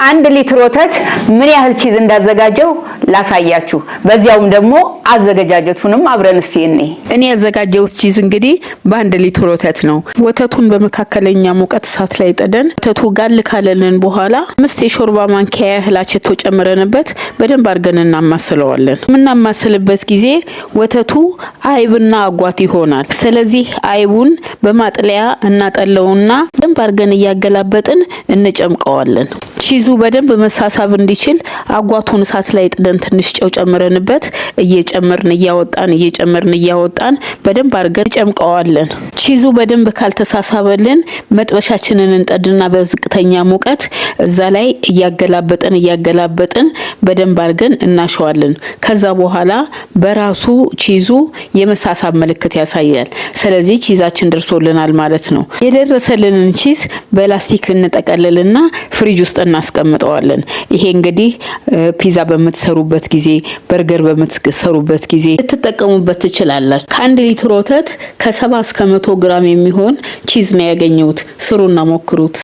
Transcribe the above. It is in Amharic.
አንድ ሊትር ወተት ምን ያህል ቺዝ እንዳዘጋጀው ላሳያችሁ። በዚያውም ደግሞ አዘገጃጀቱንም አብረን እስቲ እኔ ያዘጋጀሁት ቺዝ እንግዲህ በአንድ ሊትር ወተት ነው። ወተቱን በመካከለኛ ሙቀት እሳት ላይ ጥደን ወተቱ ጋል ካለልን በኋላ 5 የሾርባ ማንኪያ ያህል አቼቶ ጨምረንበት በደንብ አድርገን እናማስለዋለን። ምናማስልበት ጊዜ ወተቱ አይብና አጓት ይሆናል። ስለዚህ አይቡን በማጥለያ እናጠለውና በደንብ አድርገን እያገላበጥን እንጨምቀዋለን። ቺዙ በደንብ መሳሳብ እንዲችል አጓቱን እሳት ላይ ጥደን ትንሽ ጨው ጨምረንበት እየጨመርን እያወጣን በደንብ አድርገን ጨምቀዋለን። ቺዙ በደንብ ካልተሳሳበልን መጥበሻችንን እንጠድና በዝቅተኛ ሙቀት እዛ ላይ እያገላበጥን በደንብ አድርገን እናሸዋለን። ከዛ በኋላ በራሱ ቺዙ የመሳሳብ ምልክት ያሳያል። ስለዚህ ቺዛችን ደርሶልናል ማለት ነው። የደረሰልንን ቺዝ በላስቲክ እንጠቀልልና ፍሪጅ ውስጥ እናስቀምጠዋለን። ይሄ እንግዲህ ፒዛ በምትሰሩበት ጊዜ በርገር በምትሰሩበት ጊዜ ልትጠቀሙበት ትችላላችሁ። ከ1 ሊትር ወተት ከ70 እስከ 100 ግራም የሚሆን ቺዝ ነው ያገኘሁት። ስሩና ሞክሩት።